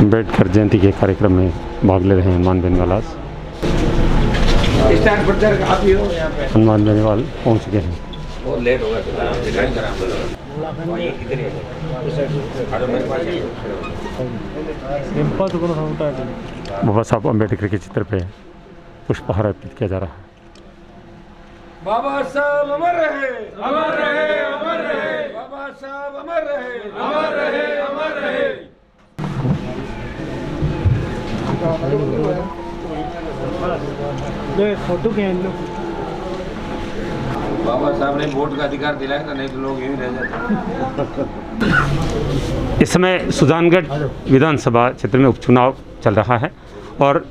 अम्बेडकर जयंती के कार्यक्रम में भाग ले रहे हैं हनुमान बेनीवाल। हनुमान बेनीवाल पहुँच चुके हैं। बहुत लेट होगा बाबा साहब अम्बेडकर के चित्र पे पुष्पहार अर्पित किया जा रहा है। बाबा साहब अमर रहे, अमर रहे, अमर रहे। बाबा साहब अमर रहे, अमर रहे, अमर रहे। फोटो के बाबा साहब ने वोट का अधिकार दिलाया था, नहीं तो लोग यूं रह जाते। इस समय सुजानगढ़ विधानसभा क्षेत्र में उपचुनाव चल रहा है और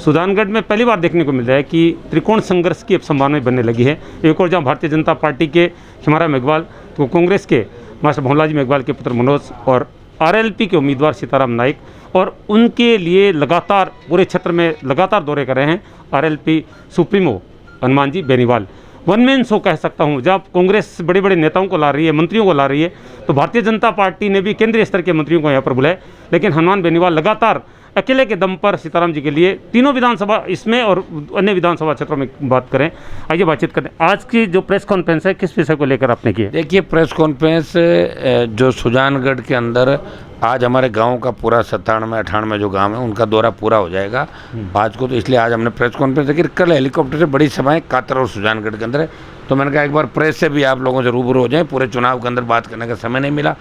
सुजानगढ़ में पहली बार देखने को मिल रहा है कि त्रिकोण संघर्ष की अब संभावनाएं बनने लगी है। एक और जहां भारतीय जनता पार्टी के हिमारा मेघवाल, तो कांग्रेस के मास्टर भंवरलाल मेघवाल के पुत्र मनोज और आरएलपी के उम्मीदवार सीताराम नाइक, और उनके लिए लगातार पूरे क्षेत्र में लगातार दौरे कर रहे हैं RLP supremo Hanuman ji Beniwal. One man show कह सकता हूं। जब कांग्रेस बड़े बड़े नेताओं को ला रही है, मंत्रियों को ला रही है, तो भारतीय जनता पार्टी ने भी केंद्रीय स्तर के मंत्रियों को यहाँ पर बुलाया, लेकिन हनुमान बेनीवाल लगातार अकेले के दम पर सीताराम जी के लिए तीनों विधानसभा इसमें और अन्य विधानसभा क्षेत्रों में बात करें। आइए बातचीत करें। आज की जो प्रेस कॉन्फ्रेंस है, किस विषय को लेकर आपने की है? देखिए, प्रेस कॉन्फ्रेंस जो सुजानगढ़ के अंदर आज हमारे गांव का पूरा 97-98 जो गांव है उनका दौरा पूरा हो जाएगा आज को, तो इसलिए आज हमने प्रेस कॉन्फ्रेंस देखी। कल हेलीकॉप्टर से बड़ी सभाएं कातर और सुजानगढ़ के अंदर है, तो मैंने कहा एक बार प्रेस से भी आप लोगों से रूबरू हो जाएं। पूरे चुनाव के अंदर बात करने का समय नहीं मिला।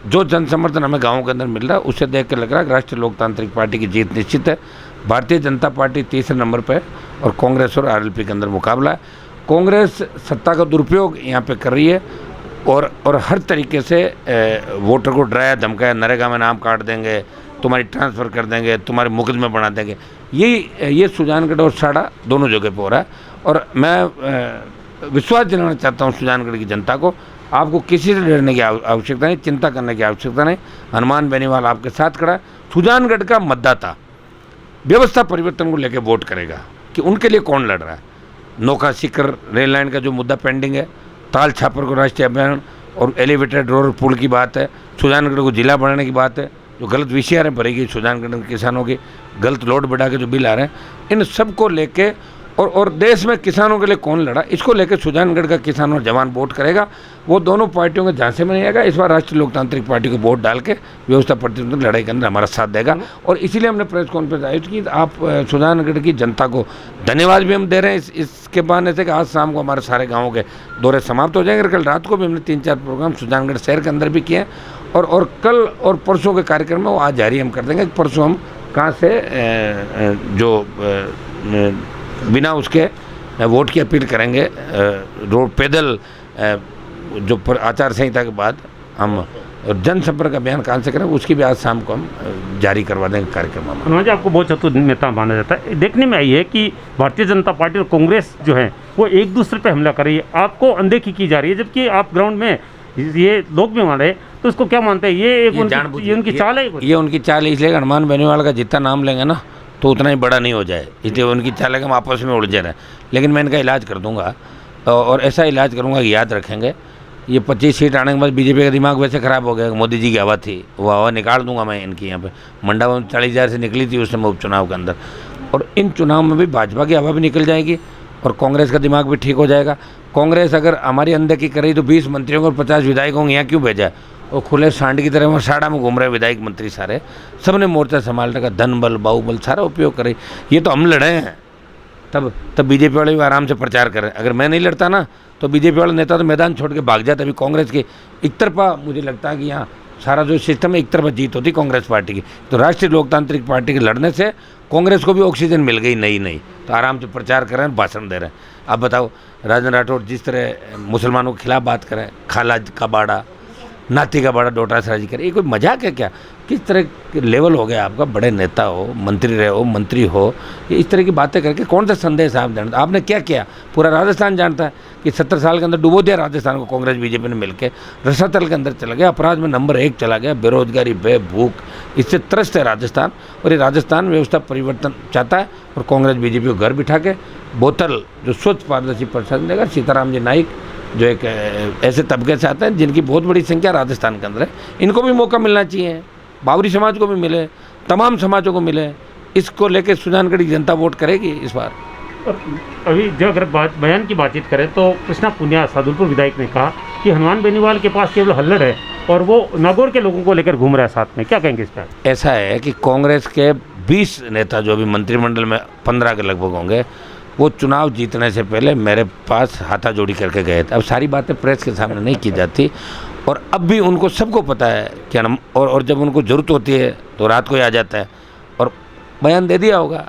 जो जन समर्थन हमें गाँव के अंदर मिल रहा है उससे देख कर लग रहा है राष्ट्रीय लोकतांत्रिक पार्टी की जीत निश्चित है। भारतीय जनता पार्टी तीसरे नंबर पर है और कांग्रेस और आरएलपी के अंदर मुकाबला है। कांग्रेस सत्ता का दुरुपयोग यहाँ पर कर रही है और हर तरीके से वोटर को डराया धमकाया, नरेगा में नाम काट देंगे, तुम्हारी ट्रांसफ़र कर देंगे, तुम्हारे मुकदमे बना देंगे। ये सुजानगढ़ और साड़ा दोनों जगह पे हो रहा है। और मैं विश्वास दिलाना चाहता हूँ सुजानगढ़ की जनता को, आपको किसी से डरने की आवश्यकता नहीं, चिंता करने की आवश्यकता नहीं। हनुमान बेनीवाल आपके साथ खड़ा है। सुजानगढ़ का मतदाता व्यवस्था परिवर्तन को लेकर वोट करेगा कि उनके लिए कौन लड़ रहा है। नौका सीकर रेल लाइन का जो मुद्दा पेंडिंग है, ताल छापर को राष्ट्रीय अभियान और एलिवेटेड रोड पुल की बात है, सुजानगढ़ को जिला बनाने की बात है, जो गलत विषय भरेगी सुजानगढ़ के किसानों की, गलत लोड बढ़ा के जो बिल आ रहे हैं, इन सब को लेके और देश में किसानों के लिए कौन लड़ा, इसको लेकर सुजानगढ़ का किसान और जवान वोट करेगा। वो दोनों पार्टियों के झांसे में नहीं आएगा। इस बार राष्ट्रीय लोकतांत्रिक पार्टी को वोट डाल के व्यवस्था परिवर्तन लड़ाई के अंदर हमारा साथ देगा। और इसीलिए हमने प्रेस कॉन्फ्रेंस आयोजित की। आप सुजानगढ़ की जनता को धन्यवाद भी हम दे रहे हैं इसके बहाने से कि आज शाम को हमारे सारे गाँवों के दौरे समाप्त हो जाएंगे। कल रात को भी हमने 3-4 प्रोग्राम सुजानगढ़ शहर के अंदर भी किए हैं और कल और परसों के कार्यक्रम में वो आज जारी हम कर देंगे। परसों हम कहाँ से जो बिना उसके वोट की अपील करेंगे, रोड पैदल जो आचार संहिता के बाद हम जनसंपर्क अभियान कहाँ से करें, उसकी भी आज शाम को हम जारी करवा देंगे कार्यक्रम। हनुमान जी, आपको बहुत चतुर नेता माना जाता है। देखने में आई है कि भारतीय जनता पार्टी और कांग्रेस जो है वो एक दूसरे पर हमला कर रही है, आपको अनदेखी की जा रही है, जबकि आप ग्राउंड में ये लोग भी मान रहे हैं, तो इसको क्या मानते हैं? ये उनकी चाल है। ये उनकी चाल है, इसलिए हनुमान बेनीवाल का जितना नाम लेंगे ना तो उतना ही बड़ा नहीं हो जाए, इसलिए उनकी चाल है कि हम आपस में उलझे रहें। लेकिन मैं इनका इलाज कर दूंगा और ऐसा इलाज करूंगा कि याद रखेंगे। ये 25 सीट आने के बाद बीजेपी का दिमाग वैसे ख़राब हो गया, मोदी जी की हवा थी, वो हवा निकाल दूंगा मैं इनकी। यहाँ पे मंडा में 40,000 से निकली थी उस समय उपचुनाव के अंदर, और इन चुनाव में भी भाजपा की हवा भी निकल जाएगी और कांग्रेस का दिमाग भी ठीक हो जाएगा। कांग्रेस अगर हमारी अनदेखी कर रही तो 20 मंत्रियों को और 50 विधायकों को यहाँ क्यों भेजा? और खुले सांड की तरह वो साड़ा में घूम रहे विधायक मंत्री सारे, सबने मोर्चा संभालने का धन बल बाहुबल सारा उपयोग करे। ये तो हम लड़े हैं, तब बीजेपी वाले भी आराम से प्रचार करें। अगर मैं नहीं लड़ता ना तो बीजेपी वाले नेता तो मैदान छोड़ के भाग जाते। अभी कांग्रेस की एक तरफा मुझे लगता है कि यहाँ सारा जो सिस्टम है एक तरफा जीत होती कांग्रेस पार्टी की, तो राष्ट्रीय लोकतांत्रिक पार्टी के लड़ने से कांग्रेस को भी ऑक्सीजन मिल गई नई, तो आराम से प्रचार कर रहे हैं, भाषण दे रहे हैं। अब बताओ, राजन राठौड़ जिस तरह मुसलमानों के खिलाफ बात करें, खाला का बाड़ा, नाती का बड़ा डोटासराजी करे, ये कोई मजाक है क्या? किस तरह के लेवल हो गया आपका? बड़े नेता हो, मंत्री रहे हो, मंत्री हो, ये इस तरह की बातें करके कौन सा संदेश आप जानते? आपने क्या किया? पूरा राजस्थान जानता है कि 70 साल के अंदर डुबो दिया राजस्थान को कांग्रेस बीजेपी ने मिलकर, रसातल के अंदर चला गया, अपराध में नंबर 1 चला गया, बेरोजगारी भूख, इससे त्रस्त है राजस्थान। और ये राजस्थान व्यवस्था परिवर्तन चाहता है और कांग्रेस बीजेपी को घर बिठा के बोतल जो स्वच्छ पारदर्शी प्रशासन देगा। सीताराम जी नाइक जो एक ऐसे तबके से आते हैं जिनकी बहुत बड़ी संख्या राजस्थान के अंदर है, इनको भी मौका मिलना चाहिए, बावरी समाज को भी मिले, तमाम समाजों को मिले हैं। इसको लेकर सुजानगढ़ की जनता वोट करेगी इस बार। और अभी जो अगर बयान की बातचीत करें तो कृष्णा पुनिया सादुलपुर विधायक ने कहा कि हनुमान बेनीवाल के पास केवल हल्लड़ है और वो नागौर के लोगों को लेकर घूम रहा है साथ में, क्या कहेंगे इस पर? ऐसा है कि कांग्रेस के 20 नेता जो भी मंत्रिमंडल में 15 के लगभग होंगे, वो चुनाव जीतने से पहले मेरे पास हाथाजोड़ी करके गए थे। अब सारी बातें प्रेस के सामने नहीं की जाती और अब भी उनको सबको पता है कि और जब उनको ज़रूरत होती है तो रात को ही आ जाता है और बयान दे दिया होगा।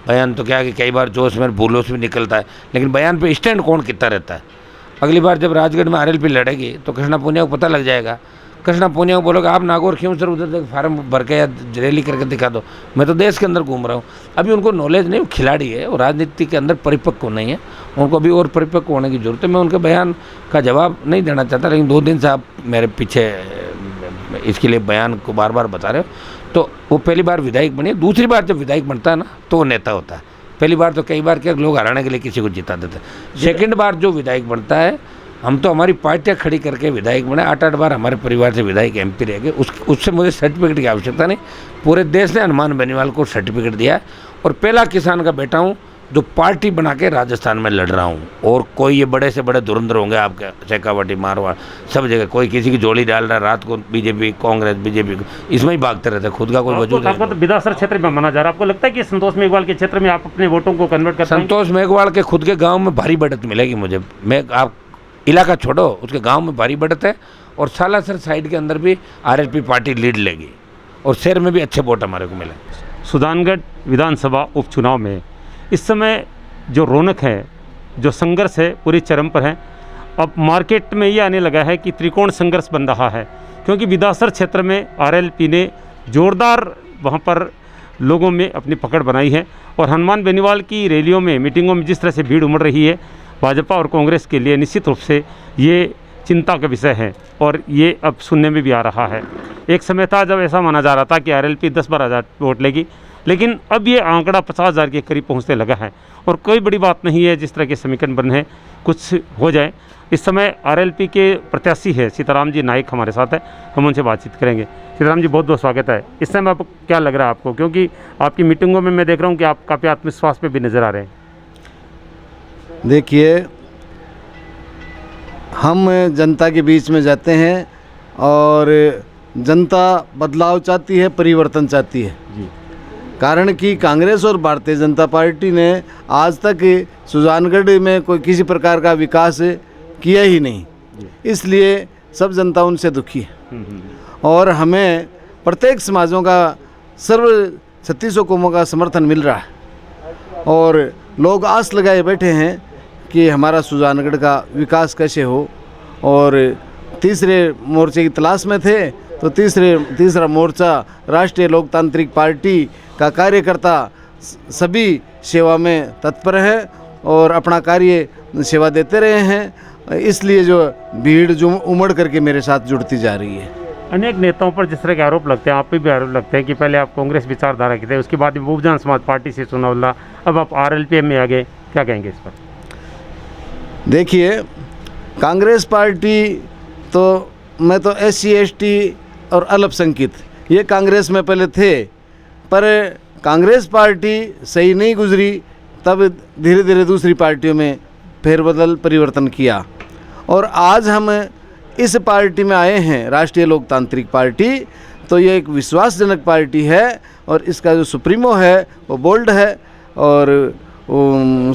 बयान तो क्या कि कई बार जोश में भूलोस भी निकलता है, लेकिन बयान पे स्टैंड कौन कितना रहता है। अगली बार जब राजगढ़ में आरएलपी लड़ेगी तो कृष्णा पुनिया को पता लग जाएगा। कृष्णा पुनिया को बोलोगे आप नागौर क्यों सर उधर तक फार्म भर के या रैली करके दिखा दो, मैं तो देश के अंदर घूम रहा हूँ। अभी उनको नॉलेज नहीं, वो खिलाड़ी है, वो राजनीति के अंदर परिपक्व नहीं है, उनको अभी और परिपक्व होने की ज़रूरत है। मैं उनके बयान का जवाब नहीं देना चाहता, लेकिन 2 दिन से आप मेरे पीछे इसके लिए बयान को बार बार बता रहे हो। तो वो पहली बार विधायक बनी, दूसरी बार जब विधायक बनता है ना तो वो नेता होता है। पहली बार तो कई बार क्या लोग हराने के लिए किसी को जिता देते हैं। सेकंड बार जो विधायक बनता है, हम तो हमारी पार्टियाँ खड़ी करके विधायक बने, 8-8 बार हमारे परिवार से विधायक MP रह गए। उससे मुझे सर्टिफिकेट की आवश्यकता नहीं। पूरे देश ने हनुमान बेनीवाल को सर्टिफिकेट दिया है और पहला किसान का बेटा हूँ जो पार्टी बना के राजस्थान में लड़ रहा हूँ। और कोई ये बड़े से बड़े धुरंधर होंगे आपके शेखावटी मारवाड़ सब जगह, कोई किसी की जोड़ी डाल रहा है रात को, बीजेपी कांग्रेस बीजेपी इसमें ही भागते रहते हैं, खुद का कोई वजूद नहीं। आपको तो विधानसभा क्षेत्र में माना जा रहा है, आपको लगता है कि संतोष मेघवाल के क्षेत्र में आप अपने वोटों को कन्वर्ट कर पाएंगे? संतोष मेघवाल के खुद के गाँव में भारी बढ़त मिलेगी मुझे। आप इलाका छोड़ो, उसके गांव में भारी बढ़त है और सालासर साइड के अंदर भी आरएलपी पार्टी लीड लेगी और शहर में भी अच्छे वोट हमारे को मिले। सुजानगढ़ विधानसभा उपचुनाव में इस समय जो रौनक है, जो संघर्ष है, पूरी चरम पर है। अब मार्केट में ये आने लगा है कि त्रिकोण संघर्ष बन रहा है, क्योंकि विधानसभा क्षेत्र में आरएलपी ने जोरदार वहाँ पर लोगों में अपनी पकड़ बनाई है और हनुमान बेनीवाल की रैलियों में, मीटिंगों में जिस तरह से भीड़ उमड़ रही है, भाजपा और कांग्रेस के लिए निश्चित रूप से ये चिंता का विषय है और ये अब सुनने में भी आ रहा है। एक समय था जब ऐसा माना जा रहा था कि आरएलपी 10-12 हज़ार वोट लेगी, लेकिन अब ये आंकड़ा 50 हज़ार के करीब पहुंचने लगा है और कोई बड़ी बात नहीं है जिस तरह के समीकरण बने हैं, कुछ हो जाए। इस समय आरएलपी के प्रत्याशी है सीताराम जी नाइक हमारे साथ है, हम उनसे बातचीत करेंगे। सीताराम जी, बहुत बहुत स्वागत है। इस समय आपको क्या लग रहा है आपको, क्योंकि आपकी मीटिंगों में मैं देख रहा हूँ कि आप काफ़ी आत्मविश्वास में भी नज़र आ रहे हैं? देखिए, हम जनता के बीच में जाते हैं और जनता बदलाव चाहती है, परिवर्तन चाहती है जी। कारण कि कांग्रेस और भारतीय जनता पार्टी ने आज तक सुजानगढ़ में कोई किसी प्रकार का विकास किया ही नहीं, इसलिए सब जनता उनसे दुखी है। और हमें प्रत्येक समाजों का, सर्व 3600 कौमों का समर्थन मिल रहा है और लोग आस लगाए बैठे हैं कि हमारा सुजानगढ़ का विकास कैसे हो। और तीसरे मोर्चे की तलाश में थे तो तीसरा मोर्चा राष्ट्रीय लोकतांत्रिक पार्टी का कार्यकर्ता सभी सेवा में तत्पर है और अपना कार्य सेवा देते रहे हैं, इसलिए जो भीड़ जो उमड़ करके मेरे साथ जुड़ती जा रही है। अनेक नेताओं पर जिस तरह के आरोप लगते हैं, आप पे भी आरोप लगते हैं कि पहले आप कांग्रेस विचारधारा के थे, उसके बाद बहुजन समाज पार्टी से चुनाव लड़ा, अब आप आरएलपी में आ गए, क्या कहेंगे इस पर? देखिए, कांग्रेस पार्टी तो मैं तो SC ST और अल्पसंख्यक ये कांग्रेस में पहले थे, पर कांग्रेस पार्टी सही नहीं गुजरी, तब धीरे धीरे दूसरी पार्टियों में फेरबदल परिवर्तन किया और आज हम इस पार्टी में आए हैं, राष्ट्रीय लोकतांत्रिक पार्टी। तो ये एक विश्वासजनक पार्टी है और इसका जो सुप्रीमो है वो बोल्ड है और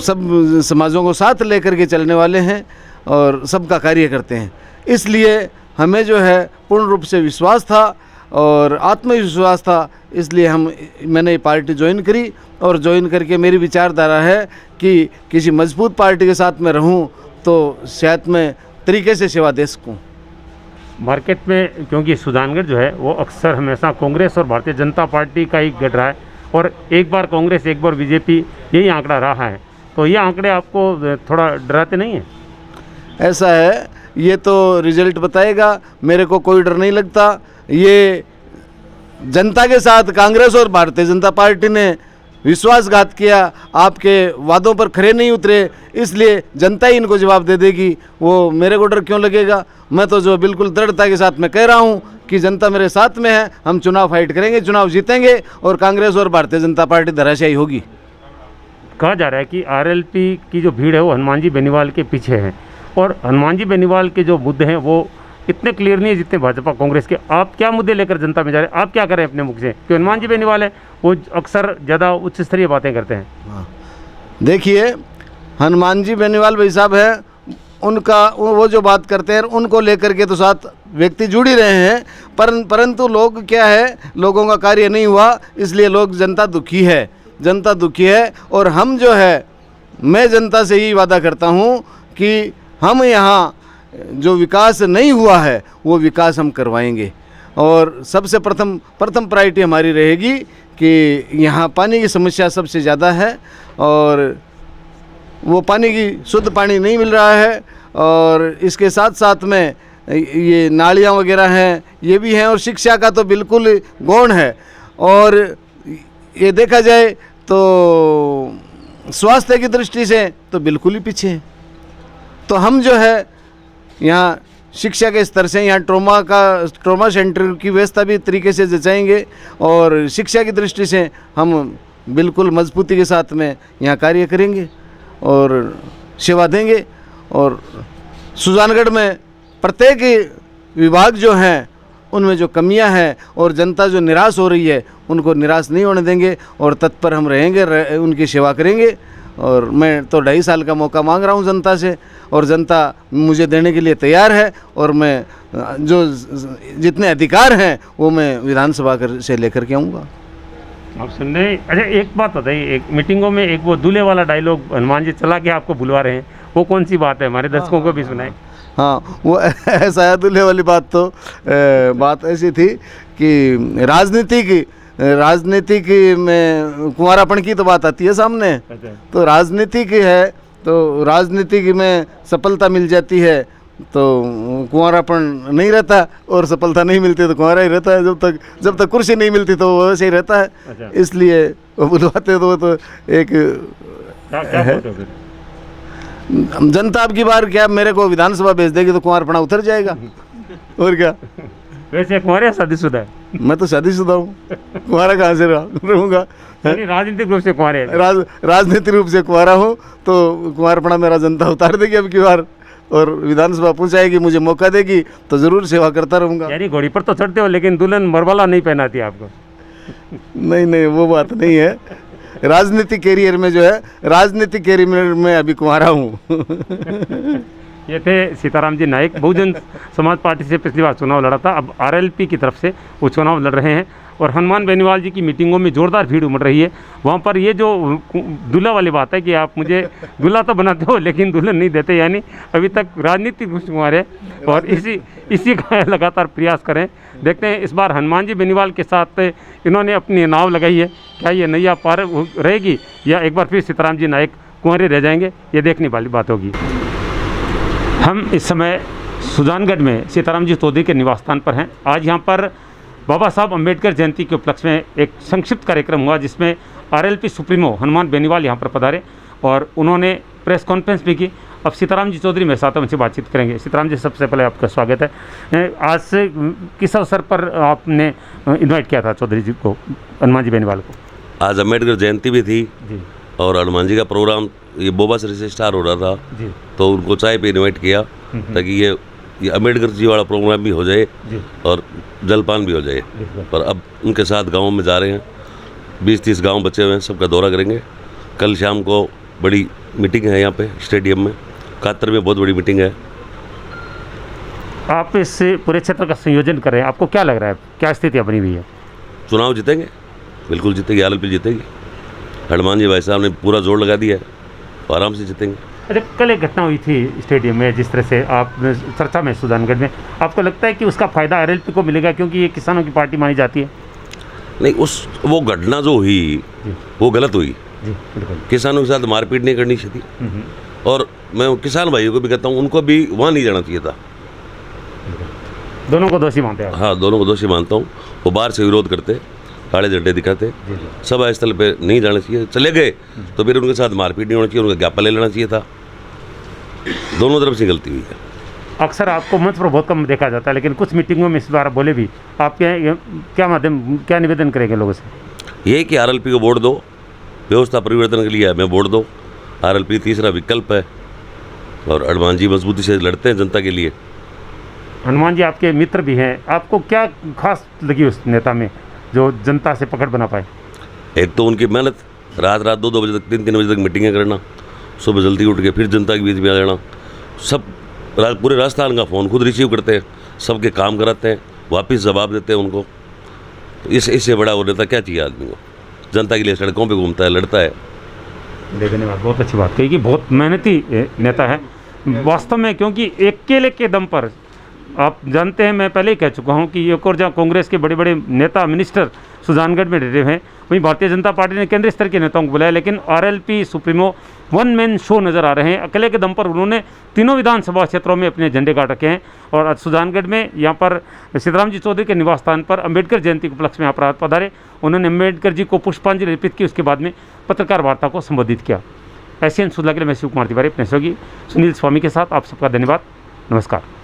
सब समाजों को साथ लेकर के चलने वाले हैं और सबका कार्य करते हैं। इसलिए हमें जो है पूर्ण रूप से विश्वास था और आत्मविश्वास था, इसलिए मैंने ये पार्टी ज्वाइन करी और ज्वाइन करके मेरी विचारधारा है कि किसी मजबूत पार्टी के साथ में रहूं तो शायद मैं तरीके से सेवा दे सकूँ मार्केट में। क्योंकि सुजानगढ़ जो है वो अक्सर हमेशा कांग्रेस और भारतीय जनता पार्टी का ही गढ़ रहा है और एक बार कांग्रेस एक बार बीजेपी, यही आंकड़ा रहा है, तो ये आंकड़े आपको थोड़ा डराते नहीं हैं? ऐसा है, ये तो रिजल्ट बताएगा, मेरे को कोई डर नहीं लगता। ये जनता के साथ कांग्रेस और भारतीय जनता पार्टी ने विश्वासघात किया, आपके वादों पर खरे नहीं उतरे, इसलिए जनता ही इनको जवाब दे देगी। वो मेरे को डर क्यों लगेगा? मैं तो जो बिल्कुल दृढ़ता के साथ मैं कह रहा हूँ कि जनता मेरे साथ में है, हम चुनाव फाइट करेंगे, चुनाव जीतेंगे और कांग्रेस और भारतीय जनता पार्टी धराशायी होगी। कहा जा रहा है कि आरएलपी की जो भीड़ है वो हनुमान जी बेनीवाल के पीछे है, और हनुमान जी बेनीवाल के जो मुद्दे हैं वो इतने क्लियर नहीं है जितने भाजपा कांग्रेस के। आप क्या मुद्दे लेकर जनता में जा रहे हैं? आप क्या करें अपने मुख से? क्योंकि हनुमान जी बेनीवाल है, वो अक्सर ज़्यादा उच्च स्तरीय बातें करते हैं। हाँ, देखिए हनुमान जी बेनीवाल भाई साहब है, उनका वो जो बात करते हैं उनको लेकर के तो साथ व्यक्ति जुड़ ही रहे हैं, परंतु लोग क्या है, लोगों का कार्य नहीं हुआ, इसलिए लोग जनता दुखी है, जनता दुखी है। और हम जो है, मैं जनता से ही वादा करता हूँ कि हम यहाँ जो विकास नहीं हुआ है वो विकास हम करवाएंगे। और सबसे प्रथम प्रायोरिटी हमारी रहेगी कि यहाँ पानी की समस्या सबसे ज़्यादा है, और वो पानी की शुद्ध पानी नहीं मिल रहा है, और इसके साथ साथ में ये नालियाँ वगैरह हैं, ये भी हैं, और शिक्षा का तो बिल्कुल गौण है, और ये देखा जाए तो स्वास्थ्य की दृष्टि से तो बिल्कुल ही पीछे है। तो हम जो है यहाँ शिक्षा के स्तर से यहाँ ट्रॉमा सेंटर की व्यवस्था भी तरीके से जचाएंगे, और शिक्षा की दृष्टि से हम बिल्कुल मजबूती के साथ में यहाँ कार्य करेंगे और सेवा देंगे। और सुजानगढ़ में प्रत्येक विभाग जो हैं उनमें जो कमियां हैं और जनता जो निराश हो रही है उनको निराश नहीं होने देंगे, और तत्पर हम रहेंगे, उनकी सेवा करेंगे। और मैं तो 2.5 साल का मौका मांग रहा हूं जनता से, और जनता मुझे देने के लिए तैयार है, और मैं जो जितने अधिकार हैं वो मैं विधानसभा से लेकर के आऊँगा। आप सुन रहे हैं? अच्छा, एक बात बताइए, एक मीटिंगों में एक वो दूल्हे वाला डायलॉग हनुमान जी चला के आपको बुलवा रहे हैं, वो कौन सी बात है? हमारे दर्शकों को भी सुनाए। हाँ, वो ऐसा है दूल्हे वाली बात, तो बात ऐसी थी कि राजनीतिक में कुंवारापन की तो बात आती है सामने, तो राजनीतिक है, तो राजनीतिक में सफलता मिल जाती है तो कुंवारापन नहीं रहता, और सफलता नहीं मिलती तो कुंवारा ही रहता है। जब तक कुर्सी नहीं मिलती तो वो वैसे ही रहता है। इसलिए वो बुलवाते तो वो तो एक है। जनता अब की बार क्या मेरे को विधानसभा भेज देगी तो कुंवारपना उतर जाएगा, और क्या। वैसे कुंवारे शादीशुदा है? मैं तो शादीशुदा हूँ, कुंवारा कहाँ से रहूँगा? राजनीतिक रूप से कुंवारे? राजनीतिक रूप से कुंवारा हूँ, तो कुंवारपना मेरा जनता उतार देगी अब की बार, और विधानसभा पहुँचाएगी, मुझे मौका देगी तो ज़रूर सेवा करता रहूँगा। यानी घोड़ी पर तो चढ़ते हो लेकिन दुल्हन मरवाला नहीं पहनाती आपको? नहीं, वो बात नहीं है। राजनीतिक कैरियर में जो है, राजनीतिक कैरियर में अभी कुंवारा हूँ। ये थे सीताराम जी नाइक, बहुजन समाज पार्टी से पिछली बार चुनाव लड़ा था, अब आरएलपी की तरफ से वो चुनाव लड़ रहे हैं। और हनुमान बेनीवाल जी की मीटिंगों में ज़ोरदार भीड़ उमड़ रही है। वहाँ पर ये जो दूल्हा वाली बात है कि आप मुझे दूल्हा तो बनाते हो लेकिन दुल्हन नहीं देते, यानी अभी तक राजनीतिक कुमार है, और इसी का लगातार प्रयास करें। देखते हैं इस बार हनुमान जी बेनीवाल के साथ इन्होंने अपनी नाव लगाई है, क्या ये नैया पार रहेगी या एक बार फिर सीताराम जी नाइक कुंवरे रह जाएंगे, ये देखने वाली बात होगी। हम इस समय सुजानगढ़ में सीताराम जी चौधरी के निवास स्थान पर हैं। आज यहाँ पर बाबा साहब अम्बेडकर जयंती के उपलक्ष्य में एक संक्षिप्त कार्यक्रम हुआ जिसमें आरएलपी सुप्रीमो हनुमान बेनीवाल यहाँ पर पधारे और उन्होंने प्रेस कॉन्फ्रेंस भी की। अब सीताराम जी चौधरी मेरे साथ उनसे बातचीत करेंगे। सीताराम जी, सबसे पहले आपका स्वागत है। आज से किस अवसर पर आपने इनवाइट किया था चौधरी जी को, हनुमान जी बेनीवाल को? आज अम्बेडकर जयंती भी थी जी, और हनुमान जी का प्रोग्राम ये बोबा श्री से स्टार हो रहा था जी, तो उनको चाय पे इनवाइट किया ताकि ये अम्बेडकर जी वाला प्रोग्राम भी हो जाए जी, और जलपान भी हो जाए। और अब उनके साथ गाँव में जा रहे हैं, 20-30 गांव बचे हुए हैं, सबका दौरा करेंगे। कल शाम को बड़ी मीटिंग है यहाँ पे स्टेडियम में, कातर में बहुत बड़ी मीटिंग है। आप इस पूरे क्षेत्र का संयोजन कर रहे हैं, आपको क्या लग रहा है, क्या स्थिति बनी हुई है? चुनाव जीतेंगे, बिल्कुल जीतेगी, आरएलपी जीतेगी। हनुमान जी भाई साहब ने पूरा जोर लगा दिया है, आराम से जीतेंगे। अच्छा, कल एक घटना हुई थी स्टेडियम में, जिस तरह से आप चर्चा में सुजानगढ़ में, आपको लगता है कि उसका फ़ायदा आरएलपी को मिलेगा क्योंकि ये किसानों की पार्टी मानी जाती है? नहीं, वो घटना जो हुई वो गलत हुई। जी, बिल्कुल। किसानों के साथ मारपीट नहीं करनी चाहिए, और मैं किसान भाइयों को भी कहता हूँ उनको भी वहाँ नहीं जाना चाहिए था। दोनों को दोषी मानते हैं? हाँ, दोनों को दोषी मानता हूँ। वो बाहर से विरोध करते, काले झंडे दिखाते, सभा स्थल पे नहीं जाना चाहिए, चले गए तो फिर उनके साथ मारपीट नहीं होनी चाहिए, उनका ज्ञापन ले लेना चाहिए था। दोनों तरफ से गलती हुई है। अक्सर आपको मंच पर बहुत कम देखा जाता है, लेकिन कुछ मीटिंगों में इस बार बोले भी। आप क्या निवेदन करेंगे लोगों से? यही कि आरएलपी को वोट दो, व्यवस्था परिवर्तन के लिए हमें वोट दो। आरएलपी तीसरा विकल्प है और हनुमान जी मजबूती से लड़ते हैं जनता के लिए। हनुमान जी आपके मित्र भी हैं, आपको क्या खास लगी उस नेता में जो जनता से पकड़ बना पाए? एक तो उनकी मेहनत, रात 2-2 बजे तक 3-3 बजे तक मीटिंगें करना, सुबह जल्दी उठ के फिर जनता के बीच में आ जाना, सब पूरे राजस्थान का फ़ोन खुद रिसीव करते हैं, सबके काम कराते हैं, वापस जवाब देते हैं उनको। तो इससे बड़ा वो नेता क्या चाहिए आदमी को? जनता के लिए सड़कों पे घूमता है, लड़ता है। धन्यवाद, बहुत अच्छी बात कही कि बहुत मेहनती नेता है वास्तव में, क्योंकि अकेले के दम पर आप जानते हैं, मैं पहले ही कह चुका हूं कि एक और जहाँ कांग्रेस के बड़े बड़े नेता मिनिस्टर सुजानगढ़ में डटे हैं, वहीं भारतीय जनता पार्टी ने केंद्रीय स्तर के नेताओं को बुलाया, लेकिन RLP supremo one man show नज़र आ रहे हैं। अकेले के दम पर उन्होंने तीनों विधानसभा क्षेत्रों में अपने झंडे गाड़ रखे हैं। और आज सुजानगढ़ में यहाँ पर सीताराम जी चौधरी के निवास स्थान पर अम्बेडकर जयंती के उपलक्ष्य में यहाँ पर पधारे, उन्होंने अम्बेडकर जी को पुष्पांजलि अर्पित की, उसके बाद में पत्रकार वार्ता को संबोधित किया। एशियन सुधा के लिए मैं शिव कुमार तिवारी अपने सहयोगी सुनील स्वामी के साथ आप सबका धन्यवाद, नमस्कार।